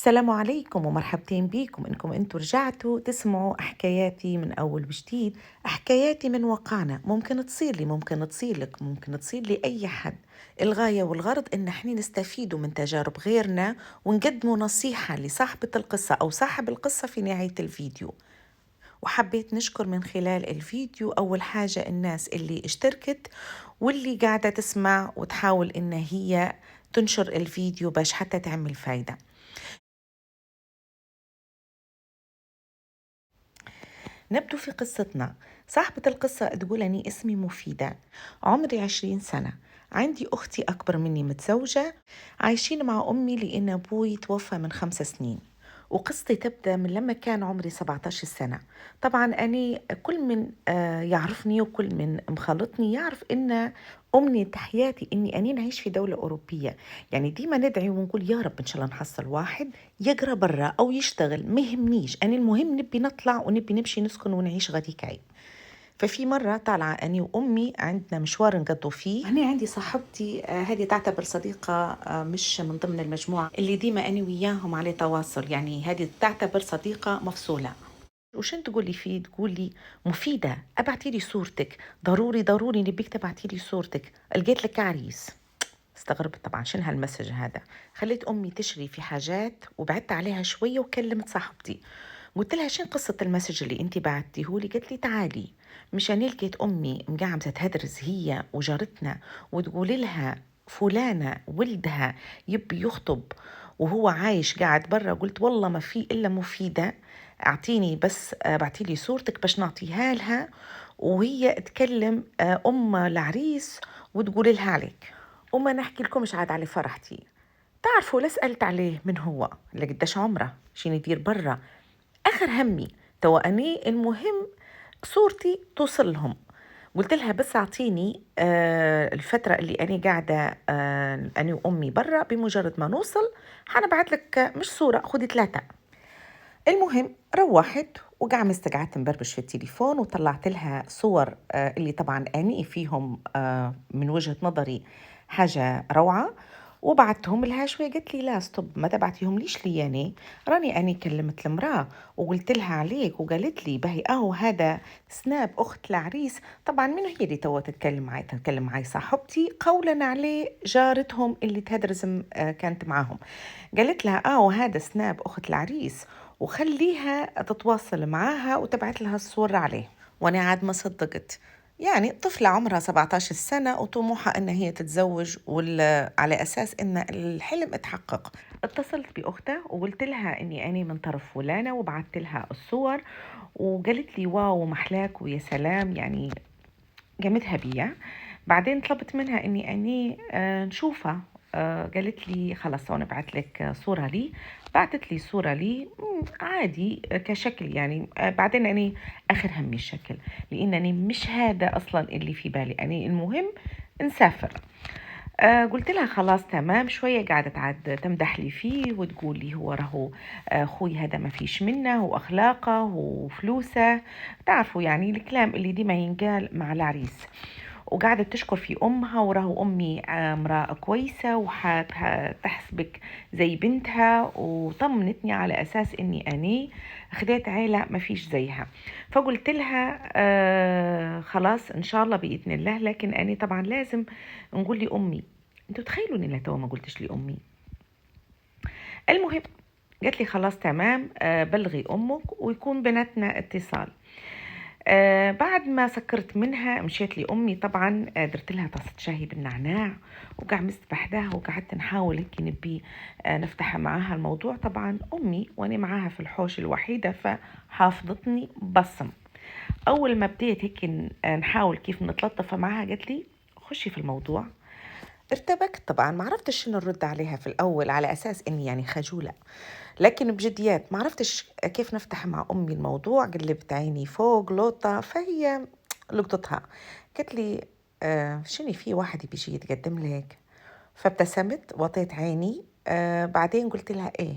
السلام عليكم ومرحبتين بيكم إنكم أنتوا رجعتوا تسمعوا حكاياتي من أول وجديد. حكاياتي من واقعنا، ممكن تصير لي، ممكن تصير لك، ممكن تصير لي أي حد. الغاية والغرض إن احنا نستفيدوا من تجارب غيرنا ونقدموا نصيحة لصاحبة القصة أو صاحب القصة في نهاية الفيديو. وحبيت نشكر من خلال الفيديو أول حاجة الناس اللي اشتركت واللي قاعدة تسمع وتحاول إن هي تنشر الفيديو باش حتى تعمل فايدة. نبدو في قصتنا. صاحبة القصة تقول أني اسمي مفيدة، عمري 20 سنة، عندي أختي أكبر مني متزوجة، عايشين مع أمي لأن أبوي توفى من 5 سنين. وقصتي تبدأ من لما كان عمري 17 سنة. طبعا أني كل من يعرفني وكل من مخلطني يعرف أن أمنية حياتي أني نعيش في دولة أوروبية. يعني ديما ندعي ونقول يا رب إن شاء الله نحصل واحد يقرا برا أو يشتغل، ما يهمنيش، أنا المهم نبي نطلع ونبي نمشي نسكن ونعيش غاديك عيب. ففي مرة طالعة أني وأمي عندنا مشوار نقضوا فيه، هنا عندي صاحبتي هذه تعتبر صديقة، مش من ضمن المجموعة اللي ديما أنا وياهم على تواصل، يعني هذه تعتبر صديقة مفصولة. وشن تقولي فيه؟ تقولي مفيدة ابعتي لي صورتك، ضروري ضروري نبيك تبعتي لي صورتك، لقيت لك عريس. استغربت طبعا، شنو هالمسج هذا؟ خليت امي تشري في حاجات وبعدت عليها شويه وكلمت صاحبتي، قلت لها شن قصه المسج اللي انت بعتيه لي؟ قالت لي تعالي. مشان لقيت امي مقعمزه تهدرز هي وجارتنا وتقول لها فلانه ولدها يبي يخطب وهو عايش قاعد برا. قلت والله ما في الا مفيده، اعطيني بس بعتي لي صورتك باش نعطيها لها وهي تكلم ام العريس وتقول لها عليك. وما نحكي لكمش عاد على فرحتي. تعرفوا لا سألت عليه من هو لقداش عمره شين يدير برا. آخر همي توا أني المهم صورتي توصل لهم. قلت لها بس أعطيني الفترة اللي أنا قاعدة أنا وأمي برا، بمجرد ما نوصل حنبعت لك مش صورة، خدي 3. المهم روحت وقعمت قعدت مبربش في التليفون وطلعت لها صور اللي طبعا أني فيهم من وجهة نظري حاجة روعة، وبعتهم لها شوية. قالت لي لا ستوب، ما تبعتيهم ليش لي يعني، راني أني كلمت المرأة وقلت لها عليك وقالت لي باهي أهو هذا سناب أخت العريس. طبعا من هي اللي توا تتكلم معي صاحبتي قولا عليه جارتهم اللي تهدرزم كانت معاهم. قالت لها هذا سناب أخت العريس وخليها تتواصل معاها وتبعت لها الصور عليه. وانا عاد ما صدقت، يعني طفلة عمرها 17 سنة وطموحها ان هي تتزوج على اساس ان الحلم اتحقق. اتصلت باختها وقلت لها اني اني من طرف فلانة وبعثت لها الصور، وقالت لي واو محلاك ويا سلام، يعني قامتها بيا. بعدين طلبت منها اني نشوفها. قالت لي خلاص انا بعت لك صورة لي. بعتت لي صورة لي عادي كشكل يعني. بعدين اني اخر همي الشكل، لانني مش هذا اصلا اللي في بالي، اني المهم نسافر. قلت لها خلاص تمام. شوية قعدت عاد تمدح لي فيه وتقول لي هو راهو خوي هذا ما فيش منه وأخلاقه وفلوسه، تعرفوا يعني الكلام اللي ديما ينقال مع العريس. وقعدت تشكر في أمها وراهو أمي امرأة كويسة وحتحسبك زي بنتها، وطمنتني على أساس إني أني خديت عيلة ما فيش زيها. فقلت لها خلاص إن شاء الله بإذن الله، لكن أنا طبعا لازم نقول لي أمي. انتوا تخيلوا إني لتوا ما قلتش لي أمي. المهم قالت لي خلاص تمام، بلغي أمك ويكون بيناتنا اتصال. بعد ما سكرت منها مشيت لأمي طبعا، درت لها طاسة شاي بالنعناع وقعدت بحداها وقعدت نحاول هيك نبي نفتح معاها الموضوع. طبعا أمي وأنا معاها في الحوش الوحيدة فحافظتني بصم. أول ما بديت هيك نحاول كيف نتلطف معاها قالت لي خشي في الموضوع. ارتبكت طبعا، ما عرفتش شنو نرد عليها في الأول على أساس إني يعني خجولة، لكن بجديات ما عرفتش كيف نفتح مع أمي الموضوع. قلبت عيني فوق لوطة فهي لقطتها. قالت لي شنو في واحد بيجي يتقدم لك؟ فابتسمت وطيت عيني. بعدين قلت لها ايه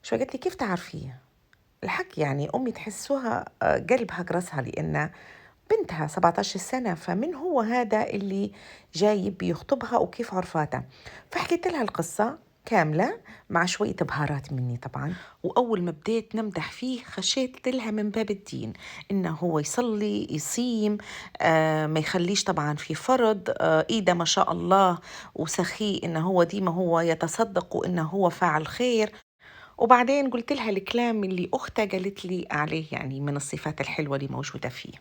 شو؟ قالت لي كيف تعرفيه؟ الحق يعني أمي تحسوها قلبها قرصها لأن بنتها 17 سنة، فمن هو هذا اللي جاي بيخطبها وكيف عرفاتها؟ فحكيت لها القصة. كاملة مع شوية بهارات مني طبعا. وأول ما بديت نمدح فيه خشيت لها من باب الدين، إنه هو يصلي يصيم، ما يخليش طبعا في فرض، إيده ما شاء الله وسخي، إنه هو ديما هو يتصدق وإنه هو فاعل خير. وبعدين قلت لها الكلام اللي أختها قالت لي عليه، يعني من الصفات الحلوة اللي موجودة فيه.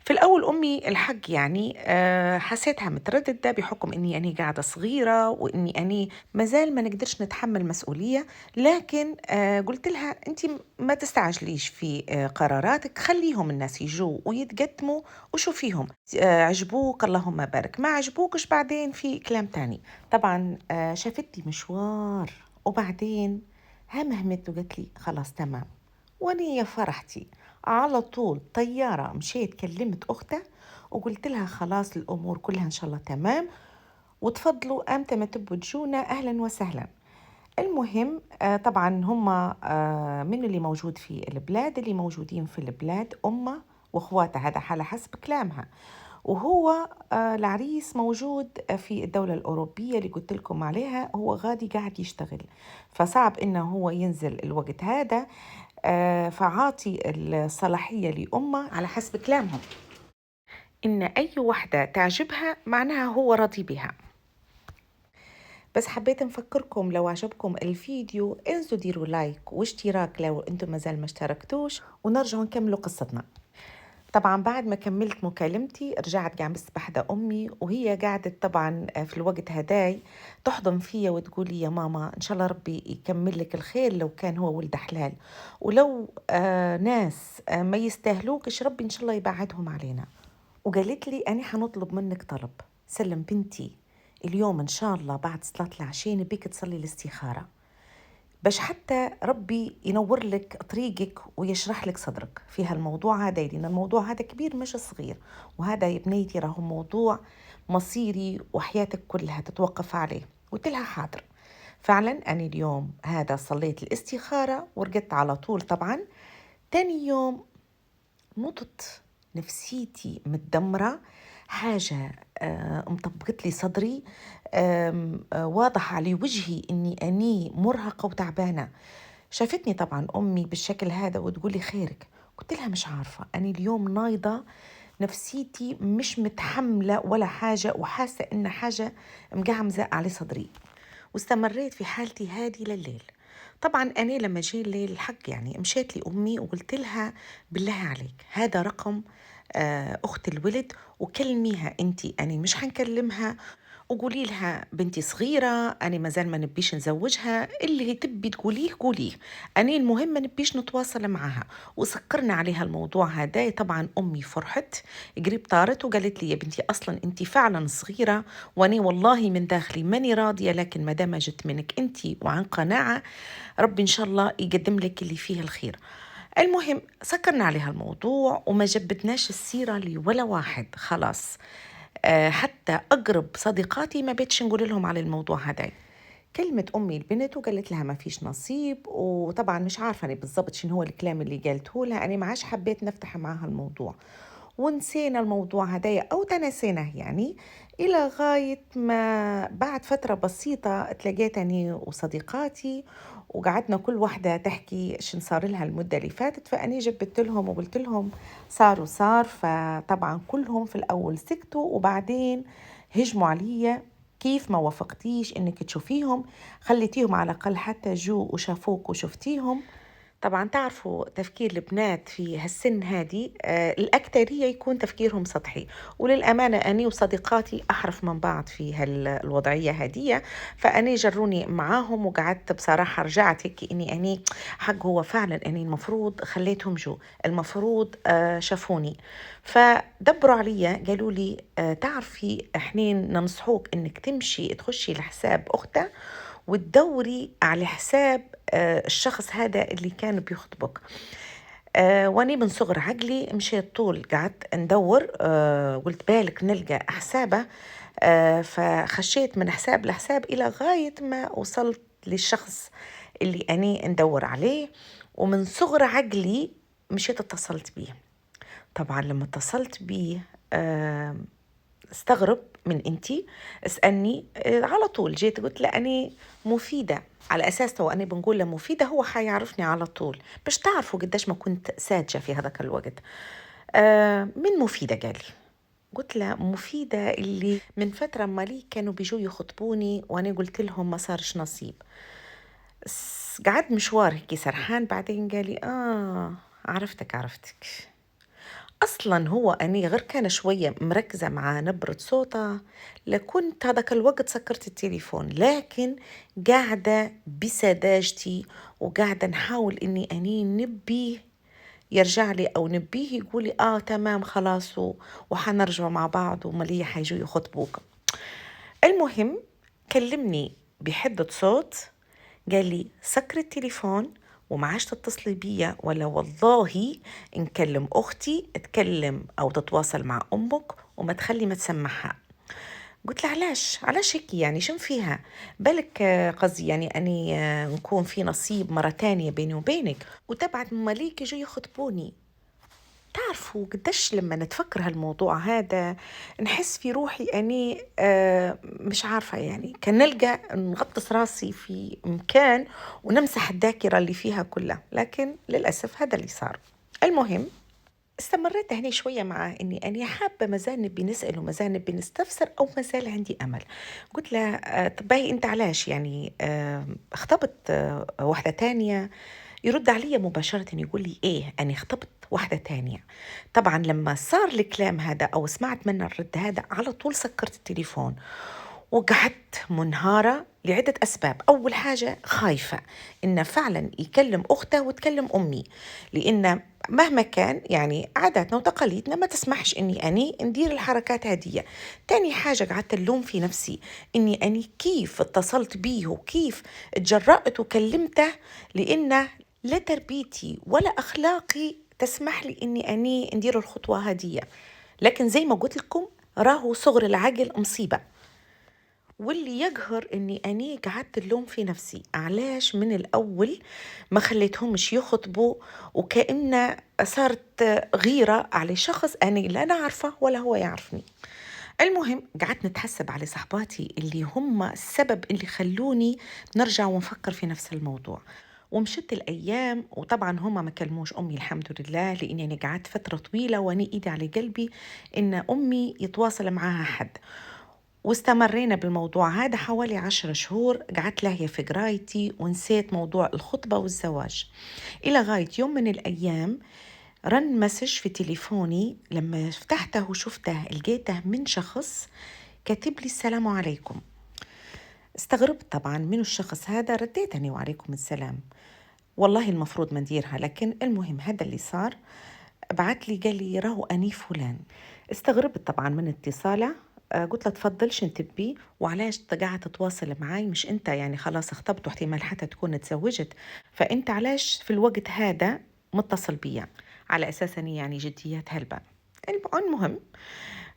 في الأول أمي الحق يعني حسيتها مترددة بحكم إني أنا قاعدة صغيرة وإني أنا مازال ما نقدرش نتحمل مسؤولية. لكن قلت لها أنت ما تستعجليش في قراراتك، خليهم الناس يجوا ويتقدموا وشوفيهم، عجبوك اللهم بارك، ما عجبوكش بعدين في كلام تاني. طبعا شافتي مشوار، وبعدين همهمت وقالت لي خلاص تمام. وأني يا فرحتي على طول طيارة مشيت كلمت أختها وقلت لها خلاص الأمور كلها إن شاء الله تمام، وتفضلوا أمتى ما تبوا تجونا أهلا وسهلا. المهم طبعا هم من اللي موجود في البلاد، اللي موجودين في البلاد أمه وأخواتها، هذا على حسب كلامها. وهو العريس موجود في الدولة الأوروبية اللي قلت لكم عليها، هو غادي قاعد يشتغل، فصعب إنه هو ينزل الوقت هذا. فعاطي الصلاحية لأمه على حسب كلامهم، إن أي وحدة تعجبها معناها هو راضي بها. بس حبيت نفكركم لو عجبكم الفيديو انزلوا ديروا لايك واشتراك لو انتم مازال ما اشتركتوش، ونرجع نكملوا قصتنا. طبعا بعد ما كملت مكالمتي رجعت قاعد بسبح ده أمي، وهي قاعدة طبعا في الوقت هداي تحضن فيا وتقولي يا ماما إن شاء الله ربي يكمل لك الخير لو كان هو ولد حلال، ولو ناس ما يستاهلوكش ربي إن شاء الله يبعدهم علينا. وقالت لي أنا حنطلب منك طلب، سلم بنتي اليوم إن شاء الله بعد صلاة العشاء نبيك تصلي الاستخارة، باش حتى ربي ينور لك طريقك ويشرح لك صدرك في هالموضوع هذا، لأن الموضوع هذا كبير مش صغير، وهذا يا بنيتي راهو موضوع مصيري وحياتك كلها تتوقف عليه. قلت لها حاضر. فعلا أنا اليوم هذا صليت الاستخارة ورقدت على طول. طبعا تاني يوم نطت نفسيتي متدمرة، حاجة مطبقت لي صدري، واضح على وجهي إني أني مرهقة وتعبانة. شافتني طبعا أمي بالشكل هذا وتقولي خيرك. قلت لها مش عارفة، أنا اليوم نايضة، نفسيتي مش متحملة ولا حاجة، وحاسة إن حاجة مقعمزة على صدري. واستمريت في حالتي هذه لليل. طبعا أنا لما جاء الليل الحق يعني مشيت لأمي وقلت لها بالله عليك هذا رقم أخت الولد، وكلميها أنتي، أنا مش حنكلمها، وقولي لها بنتي صغيرة أنا مازال ما نبيش نزوجها، اللي هي تبي تقوليه قوليه، أنا المهم ما نبيش نتواصل معها. وسكرنا عليها الموضوع هذا. طبعا أمي فرحت قريب طارت وقالت لي يا بنتي أصلا أنت فعلا صغيرة، وأنا والله من داخلي ماني راضية، لكن ما دام جت منك أنت وعن قناعة ربي إن شاء الله يقدم لك اللي فيه الخير. المهم سكرنا عليها الموضوع وما جبدناش السيرة لولا واحد خلاص. حتى أقرب صديقاتي ما بيتش نقول لهم على الموضوع هذا. كلمة أمي البنت وقالت لها ما فيش نصيب، وطبعا مش عارفة أنا بالضبط شنو هو الكلام اللي قالته لها، أنا ما عادش حبيت نفتح معاها الموضوع، ونسينا الموضوع هدايا أو تناسيناه يعني. إلى غاية ما بعد فترة بسيطة تلاقيت أني وصديقاتي وقعدنا كل واحدة تحكي شن صار لها المدة اللي فاتت، فأني جبت لهم وقلت لهم صار. فطبعا كلهم في الأول سكتوا، وبعدين هجموا علي كيف ما وافقتيش إنك تشوفيهم، خليتيهم على الأقل حتى جو وشافوك وشفتيهم. طبعا تعرفوا تفكير البنات في هالسن هذه الأكثرية يكون تفكيرهم سطحي، وللأمانة أني وصديقاتي أحرف من بعض في هالوضعية هذه. فأني جروني معاهم وقعدت بصراحة رجعت هيك إني أني حق هو فعلا أني المفروض خليتهم جو، المفروض شافوني. فدبروا علي قالوا لي تعرفي إحنا ننصحوك إنك تمشي تخشي لحساب أختها وتدوري على حساب الشخص هذا اللي كان بيخطبك. واني من صغر عقلي مشيت طول قعدت ندور، قلت بالك نلقى حسابه. فخشيت من حساب لحساب إلى غاية ما وصلت للشخص اللي أنا ندور عليه، ومن صغر عقلي مشيت اتصلت بيه. طبعا لما اتصلت بيه استغرب من أنتي؟ اسألني. على طول جيت قلت له أنا مفيدة، على أساس تو أنا بنقول له مفيدة هو حيعرفني على طول، باش تعرفوا قديش ما كنت ساذجة في هذاك الوقت. من مفيدة قال لي. قلت له مفيدة اللي من فترة مالي كانوا بيجوا يخطبوني وأنا قلت لهم ما صارش نصيب. قعد مشوار هيك سرحان، بعدين قال لي عرفتك. أصلا هو أني غير كان شوية مركزة مع نبرة صوته لكنت هذاك الوقت سكرت التليفون، لكن قاعدة بسذاجتي وقاعدة نحاول أني نبيه يرجع لي أو نبيه يقولي تمام خلاص وحنرجع مع بعض ومليح حيجوا يخطبوك. المهم كلمني بحدة صوت، قال لي سكر التليفون وما عادش تتصلي بيا ولا والله نكلم أختي تكلم أو تتواصل مع أمك وما تخلي ما تسمعها. قلت له علاش هيك يعني شن فيها بالك؟ قصدي يعني أني نكون في نصيب مرة تانية بيني وبينك وتبعد مماليك يجوا يخطبوني. تعرفوا قديش لما نتفكر هالموضوع هذا نحس في روحي أني مش عارفة، يعني كان نلقى نغطس راسي في مكان ونمسح الذاكرة اللي فيها كلها، لكن للأسف هذا اللي صار. المهم استمريت هني شوية مع إني أنا حابة مازال نبي نسأل ومازال نبي نستفسر أو مازال عندي أمل. قلت له طب باهي أنت علاش يعني اختبت واحدة تانية؟ يرد علي مباشرة يقول لي إيه أنا خطبت واحدة تانية. طبعا لما صار الكلام هذا أو سمعت منه الرد هذا على طول سكرت التليفون وقعدت منهارة لعدة أسباب. أول حاجة خايفة إنه فعلا يكلم أخته وتكلم أمي، لأن مهما كان يعني عاداتنا وتقاليدنا ما تسمحش إني ندير الحركات هذه. تاني حاجة قعدت اللوم في نفسي إني كيف اتصلت بيه وكيف اتجرأت وكلمته، لأن لا تربيتي ولا أخلاقي تسمح لي إني ندير الخطوة هذه. لكن زي ما قلت لكم راهو صغر العقل مصيبة. واللي يقهر أني قعدت اللوم في نفسي علاش من الأول ما خليتهمش يخطبوا، وكأن صارت غيرة على شخص أنا لا نعرفه ولا هو يعرفني. المهم قعدت نتحسب على صحباتي اللي هم السبب اللي خلوني نرجع ونفكر في نفس الموضوع. ومشت الأيام وطبعا هم ما كلموش أمي الحمد لله، لأني أنا قعدت فترة طويلة وأنا إيدي على قلبي إن أمي يتواصل معها حد. واستمرينا بالموضوع هذا حوالي 10 شهور، قعدت لاهية في قرايتي ونسيت موضوع الخطبة والزواج. إلى غاية يوم من الأيام رن مسج في تليفوني، لما فتحته وشفته لقيته من شخص كاتب لي السلام عليكم. استغربت طبعا من الشخص هذا، رديتني وعليكم السلام، والله المفروض ما نديرها، لكن المهم هذا اللي صار. بعت لي قال لي راهو أني فلان. استغربت طبعا من اتصاله. قلت له تفضل شن تبي وعلاش قاعد تتواصل معاي؟ مش انت يعني خلاص اخطبت واحتمال حتى تكون تزوجت، فانت علاش في الوقت هذا متصل بيا على اساس اني يعني جديات هلبة؟ المهم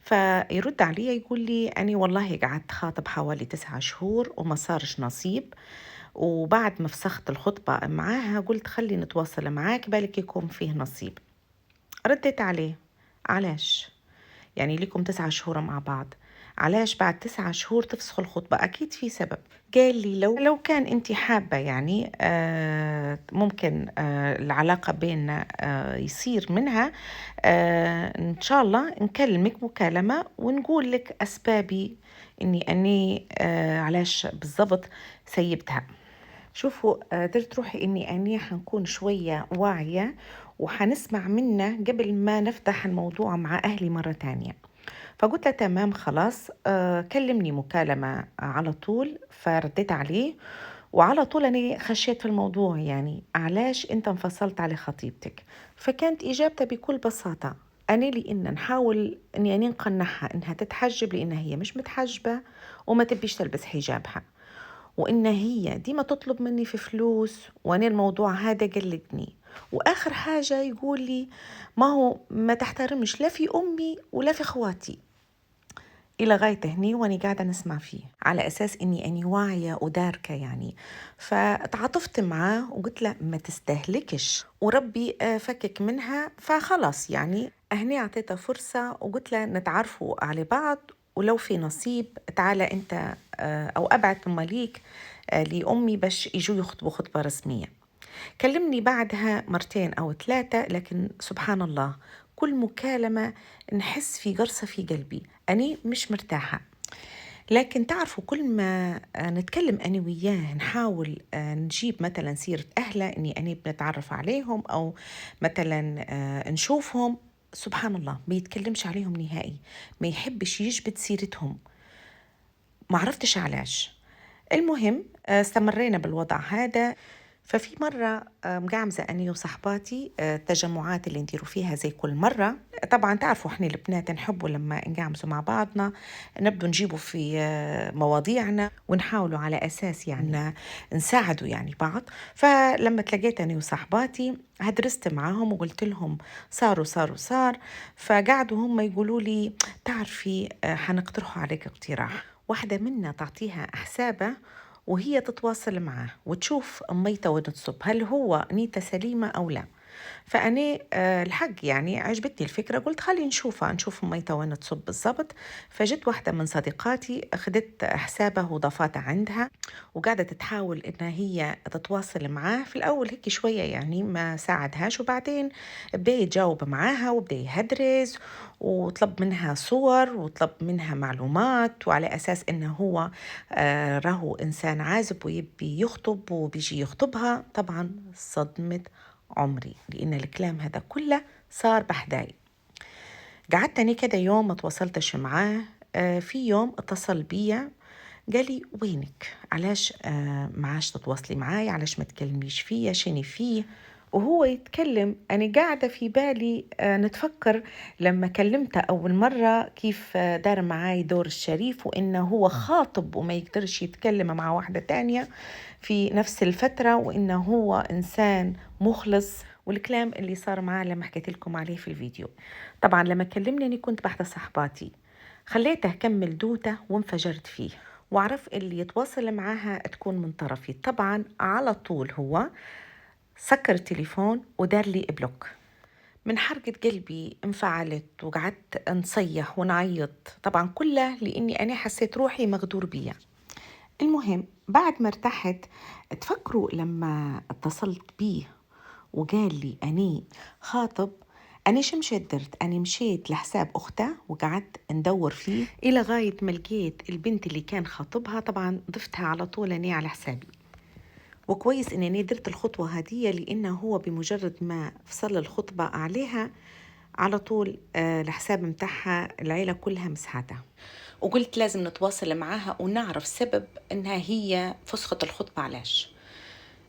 فيرد علي يقول لي أني والله قعدت خاطب حوالي 9 شهور وما صارش نصيب، وبعد ما فسخت الخطبة معاها قلت خلي نتواصل معاك بالك يكون فيه نصيب. رديت عليه علاش؟ يعني لكم 9 شهور مع بعض، علاش بعد 9 شهور تفسخوا الخطبة؟ أكيد في سبب. قال لي لو كان أنت حابة يعني ممكن العلاقة بيننا يصير منها إن شاء الله نكلمك مكالمة ونقول لك أسبابي أني علاش بالضبط سيبتها. شوفوا درت روحي أني حنكون شوية واعية وحنسمع منه قبل ما نفتح الموضوع مع أهلي مرة تانية. فقلت له تمام خلاص كلمني مكالمة على طول. فرديت عليه وعلى طول أنا خشيت في الموضوع، يعني علاش أنت انفصلت على خطيبتك؟ فكانت إجابته بكل بساطة أنا لأن نحاول أني نقنعها إنها تتحجب لأنها هي مش متحجبة وما تبيش تلبس حجابها، وإن هي ديما تطلب مني في فلوس وأنا الموضوع هذا قلقني. وآخر حاجة يقول لي ما هو ما تحترمش لا في أمي ولا في أخواتي. إلى غاية هني وأنا قاعدة نسمع فيه على أساس أني واعية وداركة يعني. فتعاطفت معاه وقلت له ما تستهلكش وربي فكك منها. فخلاص يعني هني أعطيته فرصة وقلت له نتعرفوا على بعض ولو في نصيب تعالى أنت أو أبعت مماليك لأمي باش يجوا يخطبوا خطبة رسمية. كلمني بعدها مرتين أو ثلاثة، لكن سبحان الله كل مكالمة نحس في قرصة في قلبي، أني مش مرتاحة. لكن تعرفوا كل ما نتكلم أنا وياه نحاول نجيب مثلا سيرة أهله، إني أنا بنتعرف عليهم أو مثلا نشوفهم، سبحان الله ما يتكلمش عليهم نهائي، ما يحبش يجبد سيرتهم. ما عرفتش علاش. المهم استمرينا بالوضع هذا. ففي مرة مقعمزة أني وصحباتي التجمعات اللي نديروا فيها زي كل مرة. طبعا تعرفوا احنا البنات نحبوا لما نقعمزوا مع بعضنا نبدو نجيبوا في مواضيعنا ونحاولوا على أساس يعني نساعدوا يعني بعض. فلما تلاقيت أني وصحباتي هدرست معاهم وقلت لهم صار. فقعدوا هم يقولوا لي تعرفي حنقترحوا عليك اقتراح. واحدة منا تعطيها حسابة وهي تتواصل معاه وتشوف ميته وين تصب، هل هو نيته سليمة أو لا. فأنا الحق يعني عجبتني الفكرة، قلت خلي نشوفها نشوف ميته وين تصب بالضبط. فجت واحدة من صديقاتي أخذت حسابه وضافاتها عندها وقاعدة تحاول إنها هي تتواصل معاه. في الأول هيك شوية يعني ما ساعدهاش، وبعدين بدأ يتجاوب معاها وبدأ يهدرز وطلب منها صور وطلب منها معلومات، وعلى أساس إنه هو راهو إنسان عازب ويبي يخطب وبيجي يخطبها. طبعا صدمت عمري لأن الكلام هذا كله صار بحداي. قعدت أنا كده يوم ما تواصلتش معاه. في يوم اتصل بيا قال لي وينك، علاش معاش تتواصلي معاي، علاش ما تكلميش فيا، شني فيه. وهو يتكلم أنا قاعدة في بالي نتفكر لما كلمته أول مرة كيف دار معاي دور الشريف، وإنه هو خاطب وما يقدرش يتكلم مع واحدة تانية في نفس الفترة، وإنه هو إنسان مخلص، والكلام اللي صار معاه لما حكيت لكم عليه في الفيديو. طبعا لما كلمني أنا كنت بحدة صحباتي، خليته كمل دوته وانفجرت فيه، وعرف اللي يتواصل معاها تكون من طرفي. طبعا على طول هو سكر التليفون ودار لي بلوك. من حرقة قلبي انفعلت وقعدت نصيح ونعيط، طبعا كله لأني أنا حسيت روحي مغدور بيا. المهم بعد ما ارتحت، تفكروا لما اتصلت بيه وقال لي أني خاطب، أنا شو مشيت درت؟ أنا مشيت لحساب أخته وقعدت ندور فيه إلى غاية ما لقيت البنت اللي كان خاطبها. طبعا ضفتها على طول أني على حسابي، وكويس إني درت الخطوة هذه لأنه هو بمجرد ما فصل الخطبة عليها على طول الحساب متاعها العيلة كلها مسحتها. وقلت لازم نتواصل معاها ونعرف سبب إنها هي فسخت الخطبة علاش.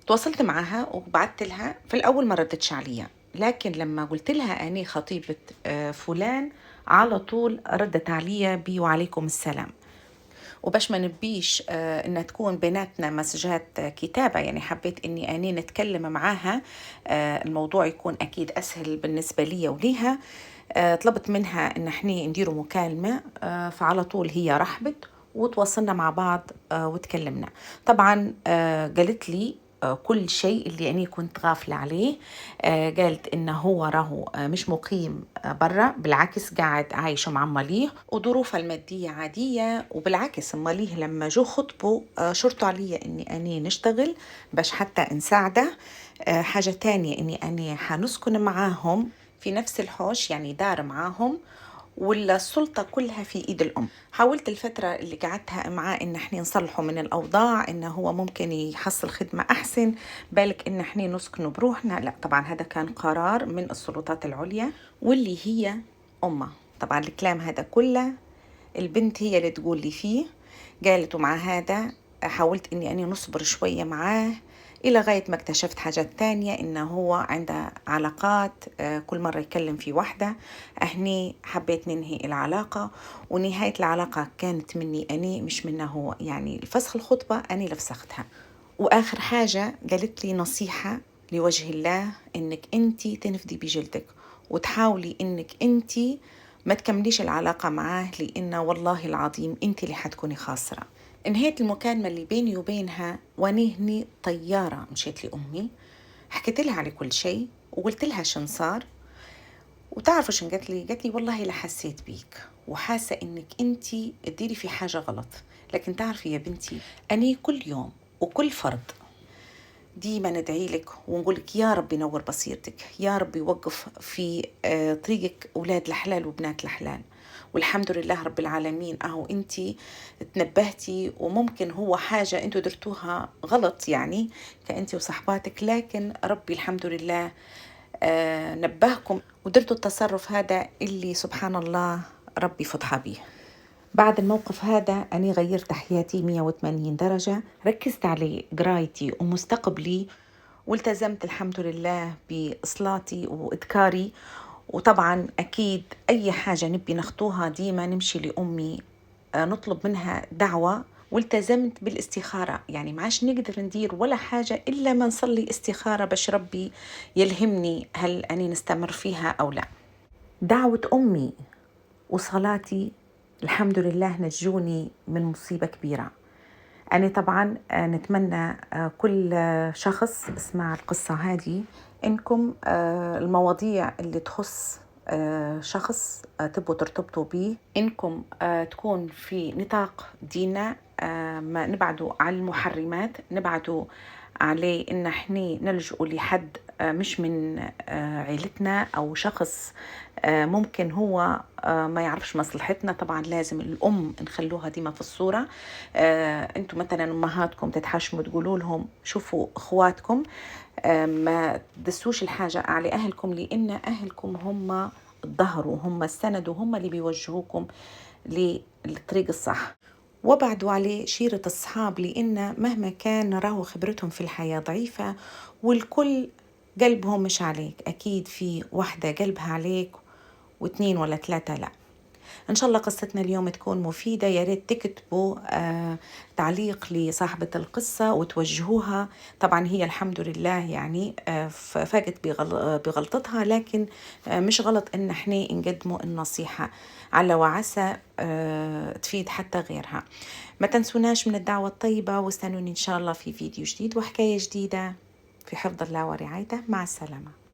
تواصلت معها وبعت لها. في الأول ما ردتش عليا، لكن لما قلت لها أني خطيبة فلان على طول ردت عليا بي وعليكم السلام. وباش ما نبيش إنها تكون بيناتنا مسجات كتابة، يعني حبيت إني أني نتكلم معاها الموضوع يكون أكيد أسهل بالنسبة لي وليها. طلبت منها إن احنا نديروا مكالمة، فعلى طول هي رحبت وتواصلنا مع بعض وتكلمنا. طبعا قالت لي كل شيء اللي أنا كنت غافلة عليه. قالت إنه هو راهو مش مقيم برا، بالعكس قاعد عايش مع ماليه وظروفه المادية عادية، وبالعكس ماليه لما جو خطبوا شرطوا علي إني أنا نشتغل باش حتى نساعده. حاجة تانية إني أنا حنسكن معاهم في نفس الحوش، يعني دار معاهم، والسلطة كلها في إيد الأم. حاولت الفترة اللي قعدتها معاه إن احنا نصلحه من الأوضاع، إنه هو ممكن يحصل خدمة أحسن، بالك إن احنا نسكن بروحنا. لا طبعا هذا كان قرار من السلطات العليا واللي هي أمه. طبعا الكلام هذا كله البنت هي اللي تقول لي فيه. قالت ومع هذا حاولت إني أنا نصبر شوية معاه إلى غاية ما اكتشفت حاجات تانية، إنه هو عنده علاقات كل مرة يكلم في واحدة. أهني حبيت ننهي العلاقة، ونهاية العلاقة كانت مني أني مش منه هو، يعني الفسخ الخطبة أني لفسختها. وآخر حاجة قالت لي نصيحة لوجه الله، إنك أنتي تنفدي بجلدك وتحاولي إنك أنتي ما تكمليش العلاقة معاه، لأن والله العظيم أنتي اللي حتكوني خاسرة. انهيت المكالمة اللي بيني وبينها ونهني طيارة مشيت لأمي، حكيت لها على كل شيء وقلت لها شن صار. وتعرفوا شن قالت لي والله لا حسيت بيك وحاسة إنك أنتي تديري في حاجة غلط، لكن تعرفي يا بنتي أني كل يوم وكل فرد ديما ندعي لك ونقول لك يا رب ينور بصيرتك، يا رب يوقف في طريقك أولاد الحلال وبنات الحلال. والحمد لله رب العالمين أهو أنتي تنبهتي، وممكن هو حاجة أنتوا درتوها غلط يعني كأنتي وصحباتك، لكن ربي الحمد لله نبهكم ودرتوا التصرف هذا اللي سبحان الله ربي فتح به. بعد الموقف هذا أنا غيرت حياتي 180 درجة، ركزت على قرايتي ومستقبلي، والتزمت الحمد لله بإصلاتي وإذكاري. وطبعا أكيد أي حاجة نبي نخطوها ديما نمشي لأمي نطلب منها دعوة، والتزمت بالاستخارة، يعني ما عادش نقدر ندير ولا حاجة إلا ما نصلي استخارة باش ربي يلهمني هل أني نستمر فيها أو لا. دعوة أمي وصلاتي الحمد لله نجوني من مصيبة كبيرة. أنا طبعا نتمنى كل شخص اسمع القصة هذه إنكم المواضيع اللي تخص شخص تبوا ترتبطوا به إنكم تكون في نطاق ديننا، ما نبعدوا عن المحرمات، نبعدوا عليه إن احنا نلجؤ لحد مش من عيلتنا أو شخص ممكن هو ما يعرفش مصلحتنا. طبعا لازم الأم نخلوها ديما في الصورة. انتم مثلا أمهاتكم تتحشموا تقولوا لهم شوفوا أخواتكم، ما تدسوش الحاجة على أهلكم، لأن أهلكم هم الظهر وهم السند وهم اللي بيوجهوكم للطريق الصح. وبعدوا عليه شيرة الصحاب، لأن مهما كان راهو خبرتهم في الحياة ضعيفة والكل قلبهم مش عليك، أكيد في واحدة قلبها عليك واثنين ولا ثلاثة لا. إن شاء الله قصتنا اليوم تكون مفيدة، يا ريت تكتبوا تعليق لصاحبة القصة وتوجهوها. طبعا هي الحمد لله يعني فاقت بغلطتها، لكن مش غلط إن احنا نقدموا النصيحة على وعسى تفيد حتى غيرها. ما تنسوناش من الدعوة الطيبة، واستنوني إن شاء الله في فيديو جديد وحكاية جديدة في حفظ الله ورعايته. مع السلامة.